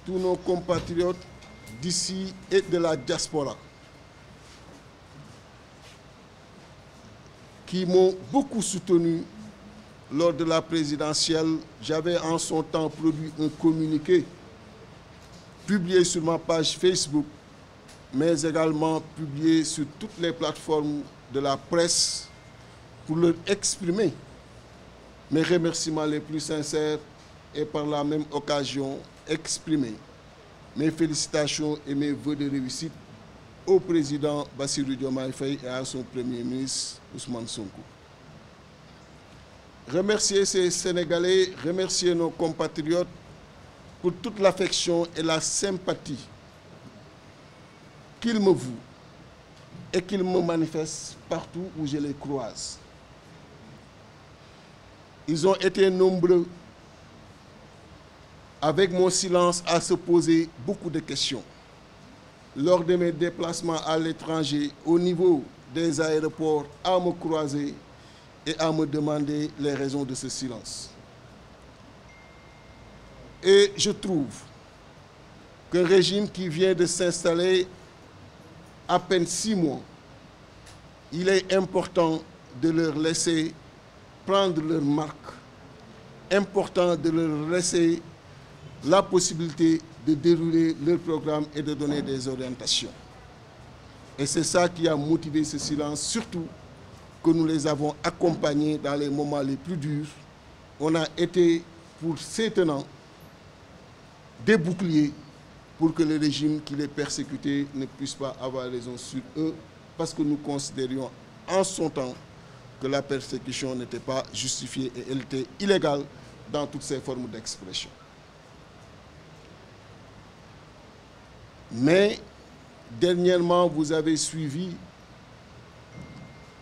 tous nos compatriotes d'ici et de la diaspora qui m'ont beaucoup soutenu lors de la présidentielle. J'avais en son temps produit un communiqué publié sur ma page Facebook, mais également publié sur toutes les plateformes de la presse pour leur exprimer mes remerciements les plus sincères et par la même occasion exprimer mes félicitations et mes vœux de réussite au président Bassirou Diomaye Faye et à son premier ministre Ousmane Sonko. Remercier ces Sénégalais, remercier nos compatriotes pour toute l'affection et la sympathie qu'ils me vouent et qu'ils me manifestent partout où je les croise. Ils ont été nombreux, avec mon silence, à se poser beaucoup de questions. Lors de mes déplacements à l'étranger, au niveau des aéroports, à me croiser et à me demander les raisons de ce silence. Et je trouve qu'un régime qui vient de s'installer à peine 6 mois, il est important de leur laisser prendre leur marque, important de leur laisser la possibilité de dérouler leur programme et de donner des orientations. Et c'est ça qui a motivé ce silence, surtout que nous les avons accompagnés dans les moments les plus durs. On a été, pour ces tenants, des boucliers pour que le régime qui les persécutait ne puisse pas avoir raison sur eux, parce que nous considérions en son temps que la persécution n'était pas justifiée et elle était illégale dans toutes ses formes d'expression. Mais dernièrement, vous avez suivi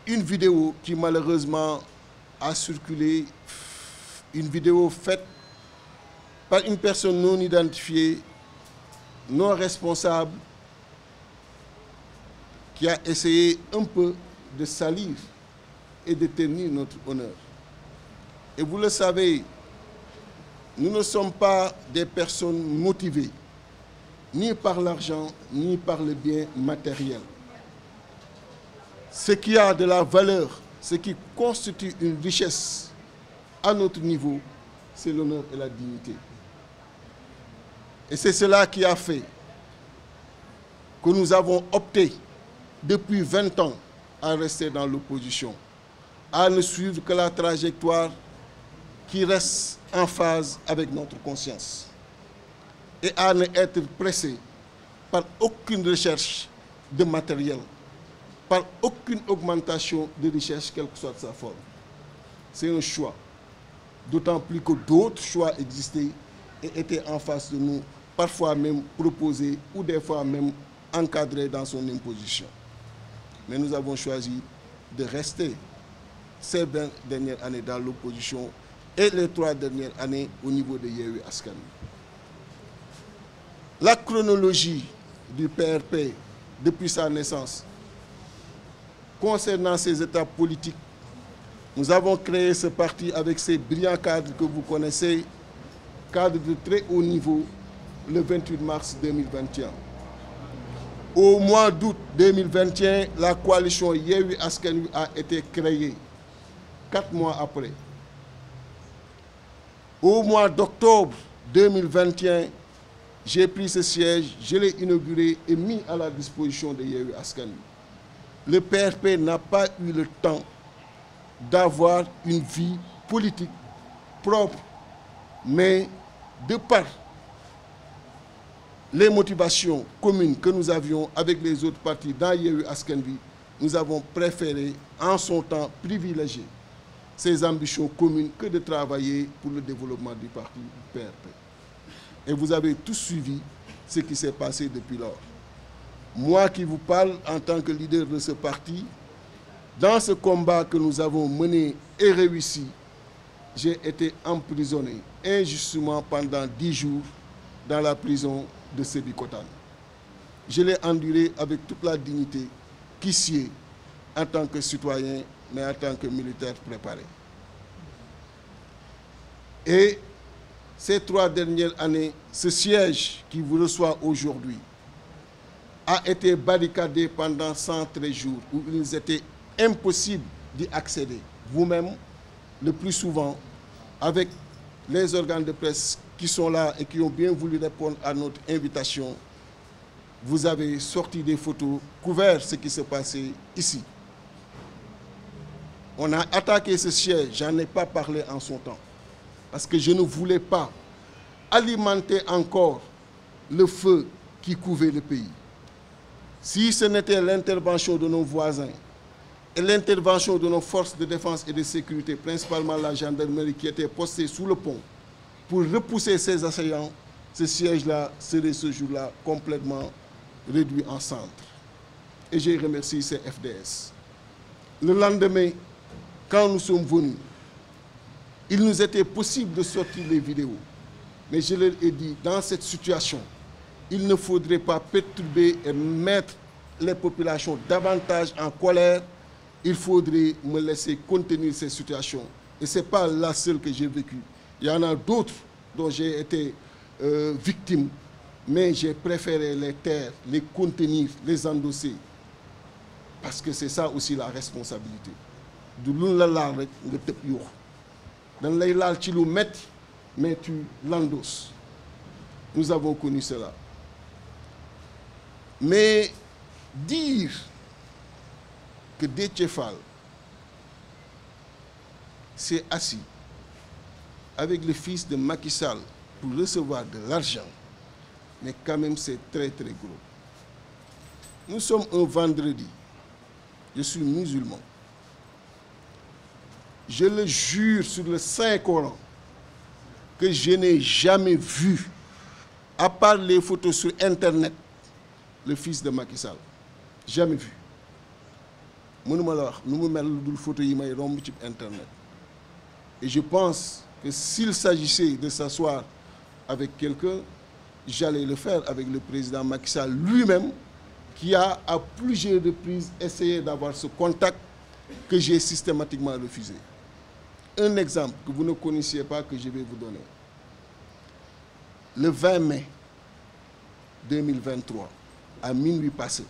une vidéo qui malheureusement a circulé, une vidéo faite par une personne non identifiée, non responsable, qui a essayé un peu de salir et de tenir notre honneur. Et vous le savez, nous ne sommes pas des personnes motivées, ni par l'argent, ni par le bien matériel. Ce qui a de la valeur, ce qui constitue une richesse à notre niveau, c'est l'honneur et la dignité. Et c'est cela qui a fait que nous avons opté depuis 20 ans à rester dans l'opposition, à ne suivre que la trajectoire qui reste en phase avec notre conscience et à ne être pressé par aucune recherche de matériel, par aucune augmentation de richesse, quelle que soit sa forme. C'est un choix, d'autant plus que d'autres choix existaient et étaient en face de nous, parfois même proposés ou des fois même encadrés dans son imposition. Mais nous avons choisi de rester ces 20 dernières années dans l'opposition et les 3 dernières années au niveau de Yewwi Askan Wi. La chronologie du PRP depuis sa naissance, concernant ses étapes politiques, nous avons créé ce parti avec ces brillants cadres que vous connaissez, cadres de très haut niveau, le 28 mars 2021. Au mois d'août 2021, la coalition Yewwi Askan Wi a été créée, 4 mois après. Au mois d'octobre 2021, j'ai pris ce siège, je l'ai inauguré et mis à la disposition de Yewwi Askan Wi. Le PRP n'a pas eu le temps d'avoir une vie politique propre, mais de par les motivations communes que nous avions avec les autres partis dans Yewwi Askan Wi, nous avons préféré en son temps privilégier ces ambitions communes que de travailler pour le développement du parti PRP. Et vous avez tous suivi ce qui s'est passé depuis lors. Moi qui vous parle en tant que leader de ce parti, dans ce combat que nous avons mené et réussi, j'ai été emprisonné injustement pendant 10 jours dans la prison de Sébikotane. Je l'ai enduré avec toute la dignité qui sied en tant que citoyen, mais en tant que militaire préparé. Et ces 3 dernières années, ce siège qui vous reçoit aujourd'hui a été barricadé pendant 113 jours où il nous était impossible d'y accéder. Vous-même, le plus souvent, avec les organes de presse qui sont là et qui ont bien voulu répondre à notre invitation, vous avez sorti des photos, couvert ce qui se passait ici. On a attaqué ce siège, j'en ai pas parlé en son temps, parce que je ne voulais pas alimenter encore le feu qui couvait le pays. Si ce n'était l'intervention de nos voisins et l'intervention de nos forces de défense et de sécurité, principalement la gendarmerie qui était postée sous le pont pour repousser ces assaillants, ce siège-là serait ce jour-là complètement réduit en cendres. Et je remercie ces FDS. Le lendemain, quand nous sommes venus, il nous était possible de sortir les vidéos. Mais je leur ai dit, dans cette situation, il ne faudrait pas perturber et mettre les populations davantage en colère. Il faudrait me laisser contenir ces situations. Et ce n'est pas la seule que j'ai vécue. Il y en a d'autres dont j'ai été victime, mais j'ai préféré les taire, les contenir, les endosser. Parce que c'est ça aussi la responsabilité. Du lu la laal rek nga tëb yuux dañ lay laal ci lu metti mais tu l'endosses. Nous avons connu cela. Mais dire que Déthié Fall s'est assis avec le fils de Macky Sall pour recevoir de l'argent, mais quand même c'est très très gros. Nous sommes un vendredi. Je suis musulman. Je le jure sur le Saint-Coran que je n'ai jamais vu, à part les photos sur Internet, le fils de Macky Sall. Jamais vu. Mënuma la wax nu mu mel lu dul photo yi may romb ci Internet. Et je pense que s'il s'agissait de s'asseoir avec quelqu'un, j'allais le faire avec le président Macky Sall lui-même, qui a à plusieurs reprises essayé d'avoir ce contact que j'ai systématiquement refusé. Un exemple que vous ne connaissiez pas, que je vais vous donner. Le 20 mai 2023, à minuit passé,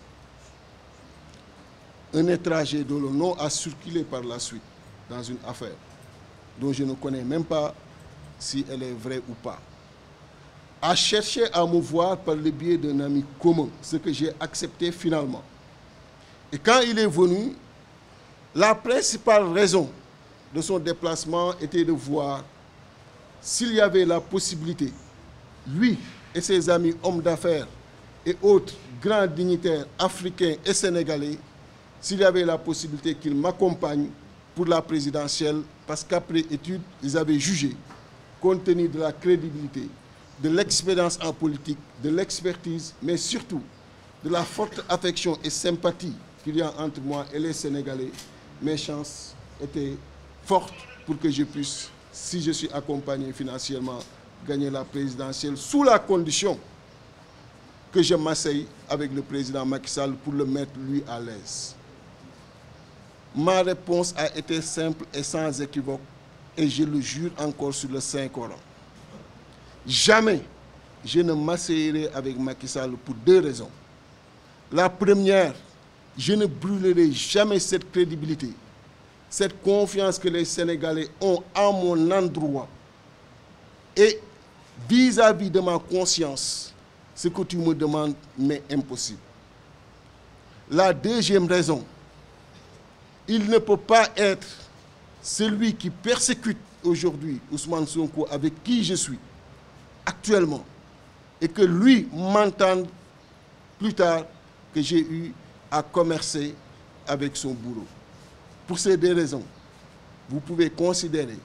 un étranger dont le nom a circulé par la suite dans une affaire dont je ne connais même pas si elle est vraie ou pas, a cherché à me voir par le biais d'un ami commun, ce que j'ai accepté finalement. Et quand il est venu, la principale raison de son déplacement était de voir s'il y avait la possibilité, lui et ses amis hommes d'affaires et autres grands dignitaires africains et sénégalais, s'il y avait la possibilité qu'ils m'accompagnent pour la présidentielle, parce qu'après étude, ils avaient jugé, compte tenu de la crédibilité, de l'expérience en politique, de l'expertise, mais surtout de la forte affection et sympathie qu'il y a entre moi et les Sénégalais, mes chances étaient fortes pour que je puisse, si je suis accompagné financièrement, gagner la présidentielle, sous la condition que je m'asseye avec le président Macky Sall pour le mettre lui à l'aise. Ma réponse a été simple et sans équivoque, et je le jure encore sur le Saint-Coran. Jamais je ne m'asseyerai avec Macky Sall pour 2 raisons. La première, je ne brûlerai jamais cette crédibilité, cette confiance que les Sénégalais ont en mon endroit. Et vis-à-vis de ma conscience, ce que tu me demandes m'est impossible. La deuxième raison, il ne peut pas être celui qui persécute aujourd'hui Ousmane Sonko, avec qui je suis actuellement, et que lui m'entende plus tard que j'ai eu à commercer avec son bourreau. Pour ces 2 raisons, vous pouvez considérer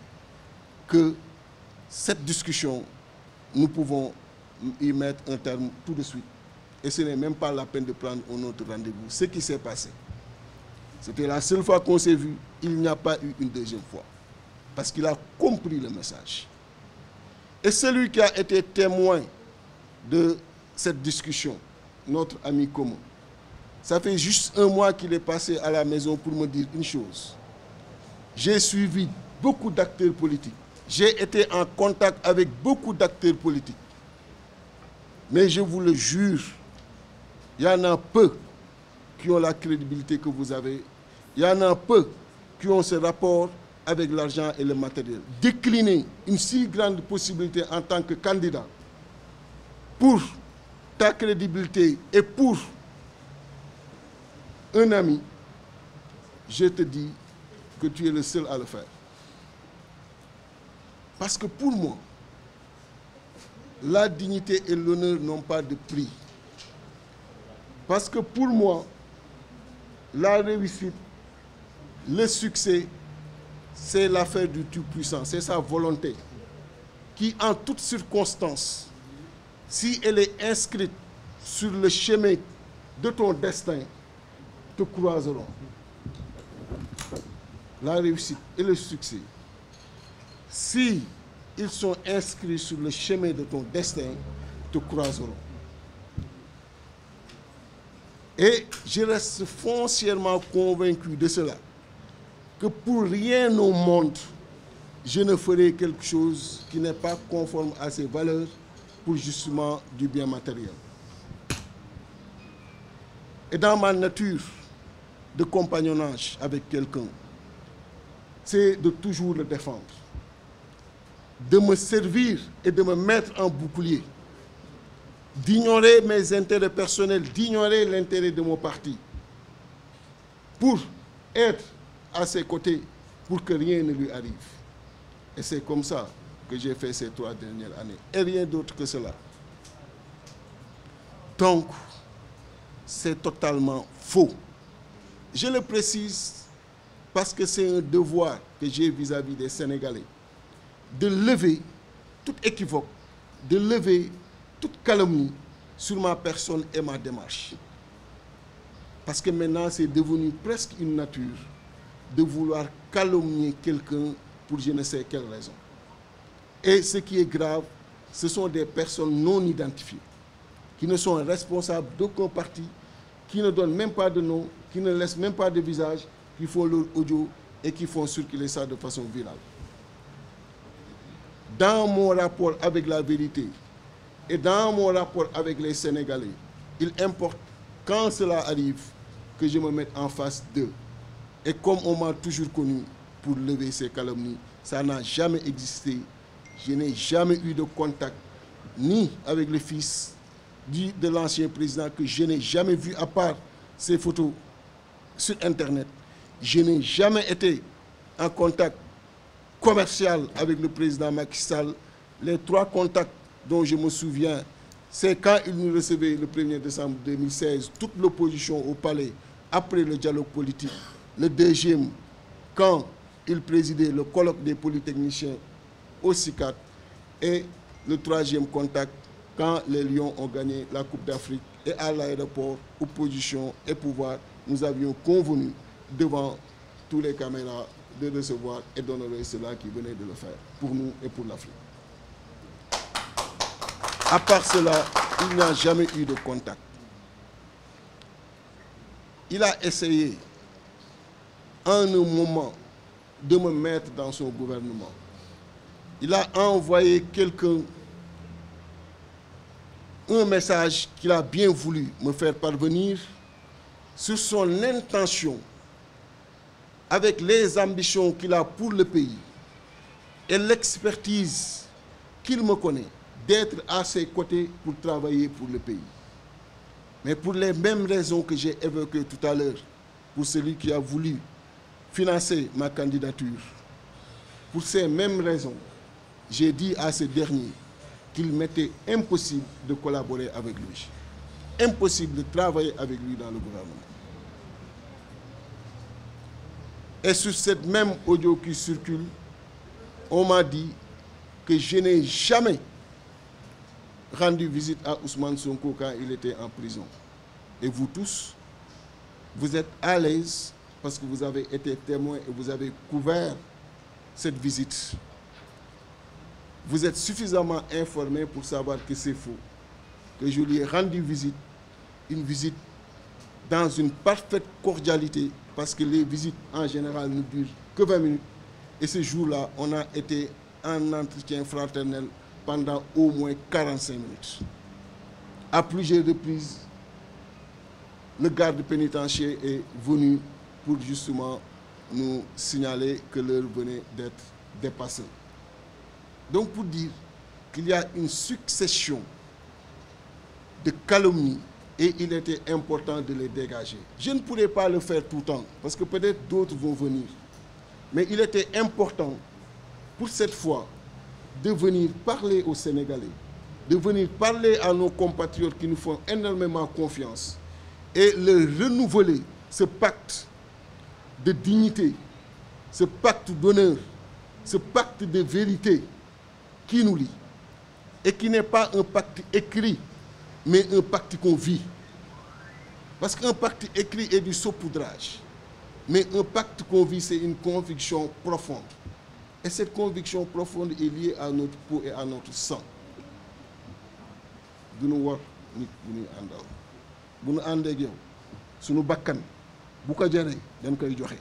que cette discussion, nous pouvons y mettre un terme tout de suite. Et ce n'est même pas la peine de prendre un autre rendez-vous. Ce qui s'est passé, c'était la seule fois qu'on s'est vu, il n'y a pas eu une deuxième fois. Parce qu'il a compris le message. Et celui qui a été témoin de cette discussion, notre ami commun, ça fait juste 1 mois qu'il est passé à la maison pour me dire une chose. J'ai suivi beaucoup d'acteurs politiques J'ai été en contact avec beaucoup d'acteurs politiques. Mais je vous le jure, il y en a peu qui ont la crédibilité que vous avez. Il y en a peu qui ont ce rapport avec l'argent et le matériel. Décliner une si grande possibilité en tant que candidat pour ta crédibilité et pour un ami, je te dis que tu es le seul à le faire. Parce que pour moi, la dignité et l'honneur n'ont pas de prix. Parce que pour moi, la réussite, le succès, c'est l'affaire du Tout-Puissant, c'est sa volonté qui, en toutes circonstances, si elle est inscrite sur le chemin de ton destin, te croiseront. La réussite et le succès, si ils sont inscrits sur le chemin de ton destin, te croiseront. Et je reste foncièrement convaincu de cela, que pour rien au monde, je ne ferai quelque chose qui n'est pas conforme à ses valeurs pour justement du bien matériel. Et dans ma nature de compagnonnage avec quelqu'un, c'est de toujours le défendre, de me servir et de me mettre en bouclier, d'ignorer mes intérêts personnels, d'ignorer l'intérêt de mon parti, pour être à ses côtés, pour que rien ne lui arrive. Et c'est comme ça que j'ai fait ces 3 dernières années, et rien d'autre que cela. Donc, c'est totalement faux. Je le précise parce que c'est un devoir que j'ai vis-à-vis des Sénégalais, de lever toute équivoque, de lever toute calomnie sur ma personne et ma démarche. Parce que maintenant, c'est devenu presque une nature de vouloir calomnier quelqu'un pour je ne sais quelle raison. Et ce qui est grave, ce sont des personnes non identifiées, qui ne sont responsables d'aucun parti, qui ne donnent même pas de nom, qui ne laissent même pas de visage, qui font leur audio et qui font circuler ça de façon virale. Dans mon rapport avec la vérité et dans mon rapport avec les Sénégalais, il importe, quand cela arrive, que je me mette en face d'eux. Et comme on m'a toujours connu pour lever ces calomnies, ça n'a jamais existé. Je n'ai jamais eu de contact ni avec le fils de l'ancien président que je n'ai jamais vu à part ces photos sur Internet. Je n'ai jamais été en contact commercial avec le président Macky Sall. Les 3 contacts dont je me souviens, c'est quand il nous recevait le 1er décembre 2016, toute l'opposition au palais, après le dialogue politique. Le deuxième, quand il présidait le colloque des polytechniciens au CICAD. Et le 3e contact, quand les Lions ont gagné la Coupe d'Afrique. Et à l'aéroport, opposition et pouvoir, nous avions convenu devant tous les caméras de recevoir et d'honorer ceux-là qui venaient de le faire, pour nous et pour l'Afrique. À part cela, il n'y a jamais eu de contact. Il a essayé, en un moment, de me mettre dans son gouvernement. Il a envoyé quelqu'un un message qu'il a bien voulu me faire parvenir sur son intention, avec les ambitions qu'il a pour le pays et l'expertise qu'il me connaît, d'être à ses côtés pour travailler pour le pays. Mais pour les mêmes raisons que j'ai évoquées tout à l'heure, pour celui qui a voulu financer ma candidature, pour ces mêmes raisons, j'ai dit à ce dernier qu'il m'était impossible de collaborer avec lui, impossible de travailler avec lui dans le gouvernement. Et sur cette même audio qui circule, on m'a dit que je n'ai jamais rendu visite à Ousmane Sonko quand il était en prison. Et vous tous, vous êtes à l'aise parce que vous avez été témoins et vous avez couvert cette visite. Vous êtes suffisamment informés pour savoir que c'est faux, que je lui ai rendu visite, une visite dans une parfaite cordialité, parce que les visites en général ne durent que 20 minutes. Et ce jour-là, on a été un entretien fraternel pendant au moins 45 minutes. À plusieurs reprises, le garde pénitentiaire est venu pour justement nous signaler que l'heure venait d'être dépassée. Donc pour dire qu'il y a une succession de calomnies et il était important de les dégager. Je ne pourrais pas le faire tout le temps parce que peut-être d'autres vont venir. Mais il était important pour cette fois de venir parler aux Sénégalais, de venir parler à nos compatriotes qui nous font énormément confiance et leur renouveler ce pacte de dignité, ce pacte d'honneur, ce pacte de vérité qui nous lie et qui n'est pas un pacte écrit, mais un pacte qu'on vit. Parce qu'un pacte écrit est du saupoudrage, mais un pacte qu'on vit, c'est une conviction profonde. Et cette conviction profonde est liée à notre peau et à notre sang. Du nu war nit bu ñuy àndal bu nu àndee ak yow sunu bakkan bu ko jaree dañ koy joxe.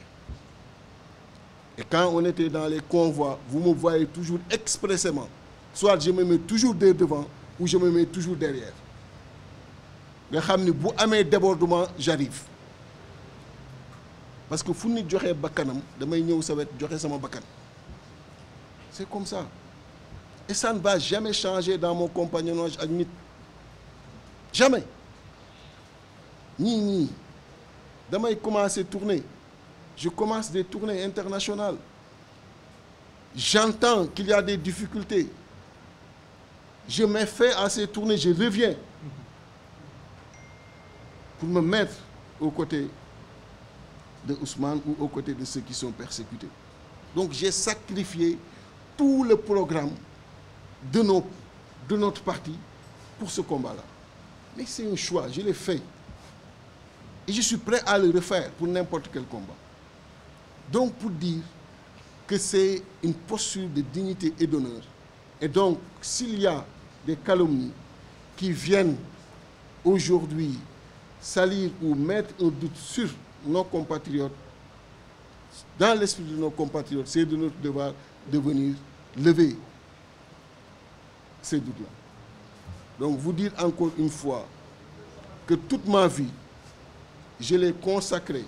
Et quand on était dans les convois, vous me voyez toujours expressément. Soit je me mets toujours devant ou je me mets toujours derrière. nga xam ni bu amee débordement j'arrive. Parce que fu nit joxee bakkanam damay ñëw sa wet joxe sama bakkan. C'est comme ça. Et ça ne va jamais changer dans mon compagnonnage ak nit. Jamais. Ni. Damay commencer tourner. Je commence des tournées internationales. J'entends qu'il y a des difficultés. Je mets fin à ces tournées, je reviens pour me mettre aux côtés de Ousmane ou aux côtés de ceux qui sont persécutés. Donc j'ai sacrifié tout le programme de notre parti pour ce combat-là. Mais c'est un choix, je l'ai fait. Et je suis prêt à le refaire pour n'importe quel combat. Donc pour dire que c'est une posture de dignité et d'honneur. Et donc s'il y a des calomnies qui viennent aujourd'hui salir ou mettre un doute sur nos compatriotes, dans l'esprit de nos compatriotes, c'est de notre devoir de venir lever ces doutes-là. Donc vous dire encore une fois que toute ma vie, je l'ai consacrée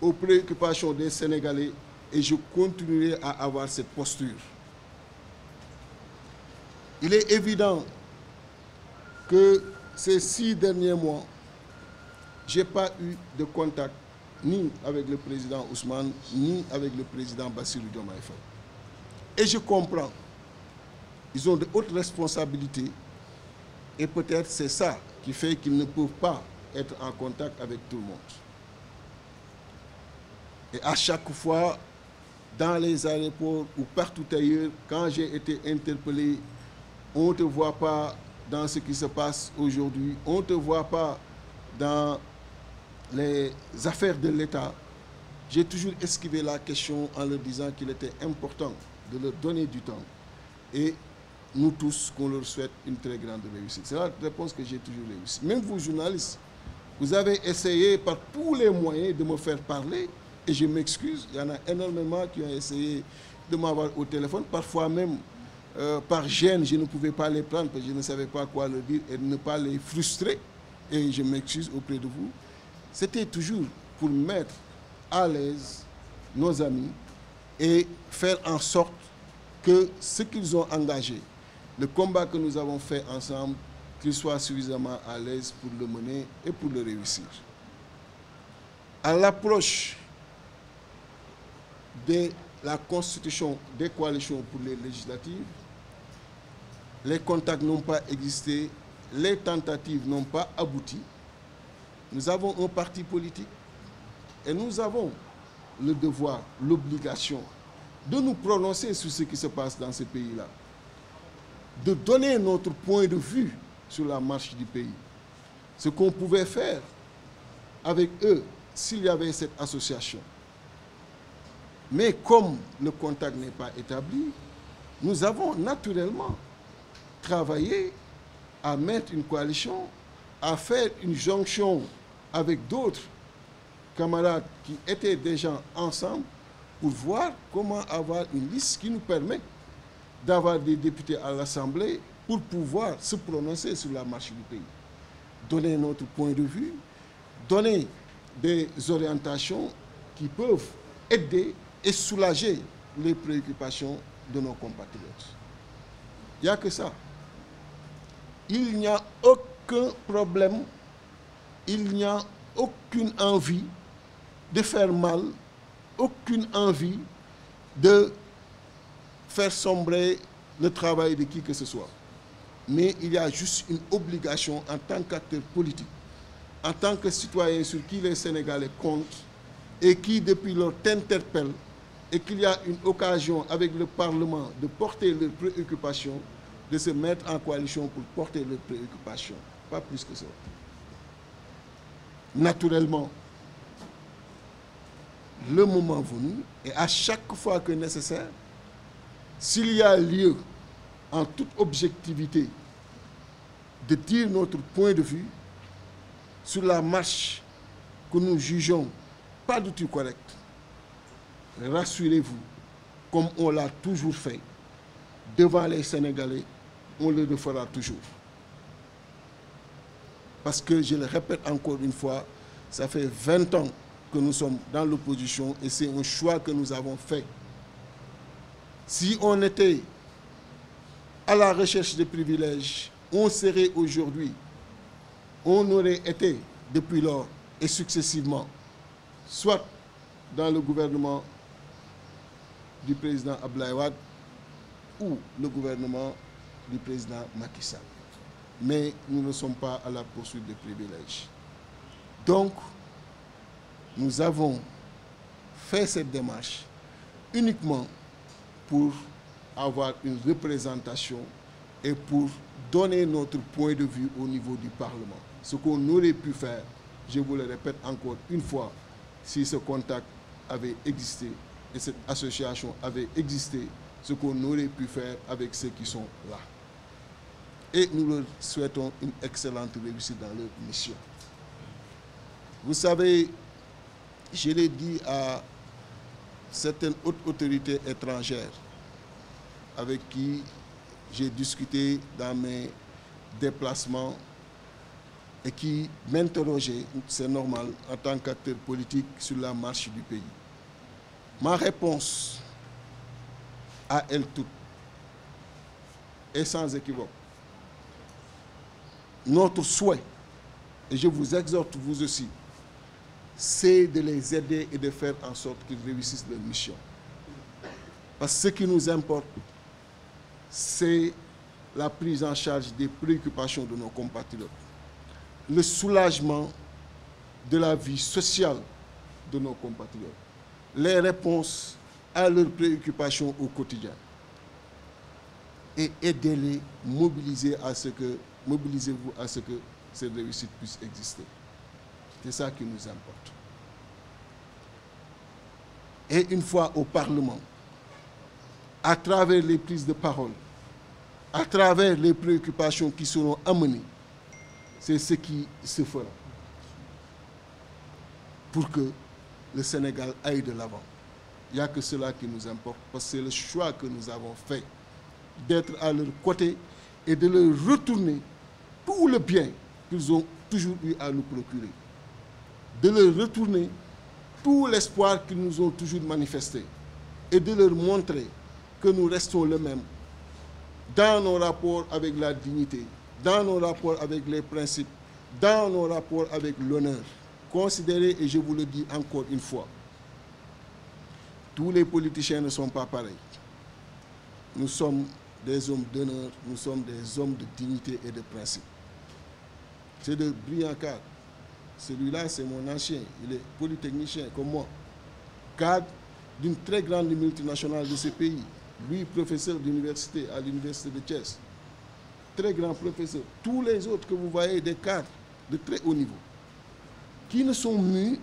aux préoccupations des Sénégalais et je continuerai à avoir cette posture. Il est évident que ces 6 derniers mois, je n'ai pas eu de contact ni avec le président Ousmane, ni avec le président Bassirou Diomaye Faye. Et je comprends. Ils ont de hautes responsabilités et peut-être c'est ça qui fait qu'ils ne peuvent pas être en contact avec tout le monde. Et à chaque fois, dans les aéroports ou partout ailleurs, quand j'ai été interpellé, on ne te voit pas dans ce qui se passe aujourd'hui, on ne te voit pas dans les affaires de l'État. J'ai toujours esquivé la question en leur disant qu'il était important de leur donner du temps. Et nous tous, qu'on leur souhaite une très grande réussite. C'est la réponse que j'ai toujours réussi. Même vous, journalistes, vous avez essayé par tous les moyens de me faire parler. Et je m'excuse, il y en a énormément qui ont essayé de m'avoir au téléphone. Parfois même, par gêne, je ne pouvais pas les prendre parce que je ne savais pas quoi leur dire et ne pas les frustrer. Et je m'excuse auprès de vous. C'était toujours pour mettre à l'aise nos amis et faire en sorte que ce qu'ils ont engagé, le combat que nous avons fait ensemble, qu'ils soient suffisamment à l'aise pour le mener et pour le réussir. À l'approche de la constitution des coalitions pour les législatives, les contacts n'ont pas existé, les tentatives n'ont pas abouti. Nous avons un parti politique et nous avons le devoir, l'obligation de nous prononcer sur ce qui se passe dans ce pays-là, de donner notre point de vue sur la marche du pays. Ce qu'on pouvait faire avec eux s'il y avait cette association. Mais comme le contact n'est pas établi, nous avons naturellement travaillé à mettre une coalition, à faire une jonction avec d'autres camarades qui étaient déjà ensemble pour voir comment avoir une liste qui nous permet d'avoir des députés à l'Assemblée pour pouvoir se prononcer sur la marche du pays. Donner notre point de vue, donner des orientations qui peuvent aider et soulager les préoccupations de nos compatriotes. Il n'y a que ça. Il n'y a aucun problème, il n'y a aucune envie de faire mal, aucune envie de faire sombrer le travail de qui que ce soit. Mais il y a juste une obligation en tant qu'acteur politique, en tant que citoyen sur qui les Sénégalais comptent et qui depuis lors t'interpellent et qu'il y a une occasion avec le Parlement de porter leurs préoccupations, de se mettre en coalition pour porter leurs préoccupations. Pas plus que ça. Naturellement, le moment venu, et à chaque fois que nécessaire, s'il y a lieu, en toute objectivité, de dire notre point de vue sur la marche que nous jugeons pas du tout correcte, rassurez-vous, comme on l'a toujours fait, devant les Sénégalais, on le refera toujours. Parce que, je le répète encore une fois, ça fait 20 ans que nous sommes dans l'opposition et c'est un choix que nous avons fait. Si on était à la recherche de privilèges, on serait aujourd'hui, on aurait été depuis lors et successivement, soit dans le gouvernement du président Abdoulaye Wade ou le gouvernement du président Macky Sall. Mais nous ne sommes pas à la poursuite de privilèges. Donc, nous avons fait cette démarche uniquement pour avoir une représentation et pour donner notre point de vue au niveau du Parlement. Ce qu'on aurait pu faire, je vous le répète encore une fois, si ce contact avait existé et cette association avait existé, ce qu'on aurait pu faire avec ceux qui sont là. Et nous leur souhaitons une excellente réussite dans leur mission. Vous savez, je l'ai dit à certaines hautes autorités étrangères avec qui j'ai discuté dans mes déplacements et qui m'interrogeaient, c'est normal, en tant qu'acteur politique sur la marche du pays. Ma réponse à elle toute est sans équivoque. Notre souhait, et je vous exhorte vous aussi, c'est de les aider et de faire en sorte qu'ils réussissent leur mission. Parce que ce qui nous importe, c'est la prise en charge des préoccupations de nos compatriotes, le soulagement de la vie sociale de nos compatriotes, les réponses à leurs préoccupations au quotidien et aidez-les, mobilisez-vous à ce que cette réussite puisse exister. C'est ça qui nous importe. Et une fois au Parlement, à travers les prises de parole, à travers les préoccupations qui seront amenées, c'est ce qui se fera pour que le Sénégal aille de l'avant. Il n'y a que cela qui nous importe, parce que c'est le choix que nous avons fait d'être à leur côté et de leur retourner tout le bien qu'ils ont toujours eu à nous procurer. De leur retourner tout l'espoir qu'ils nous ont toujours manifesté et de leur montrer que nous restons les mêmes dans nos rapports avec la dignité, dans nos rapports avec les principes, dans nos rapports avec l'honneur. Considérez, et je vous le dis encore une fois, tous les politiciens ne sont pas pareils. Nous sommes des hommes d'honneur, nous sommes des hommes de dignité et de principe. C'est de brillants cadres. Celui-là, c'est mon ancien, il est polytechnicien comme moi, cadre d'une très grande multinationale de ce pays. Lui, professeur d'université à l'université de Thiès. Très grand professeur. Tous les autres que vous voyez, des cadres de très haut niveau, qui ne sont mus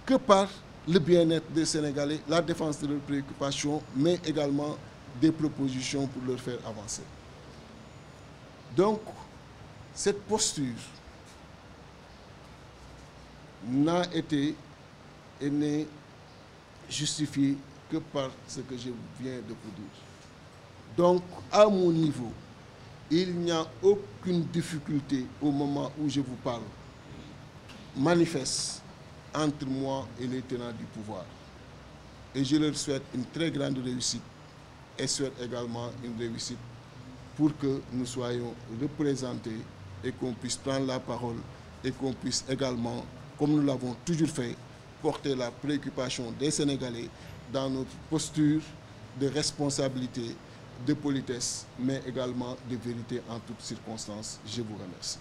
que par le bien-être des Sénégalais, la défense de leurs préoccupations, mais également des propositions pour leur faire avancer. Donc, cette posture n'a été et n'est justifiée que par ce que je viens de vous dire. Donc, à mon niveau, il n'y a aucune difficulté au moment où je vous parle, manifeste entre moi et les tenants du pouvoir. Et je leur souhaite une très grande réussite et souhaite également une réussite pour que nous soyons représentés et qu'on puisse prendre la parole et qu'on puisse également, comme nous l'avons toujours fait, porter la préoccupation des Sénégalais dans notre posture de responsabilité, de politesse, mais également de vérité en toutes circonstances. Je vous remercie.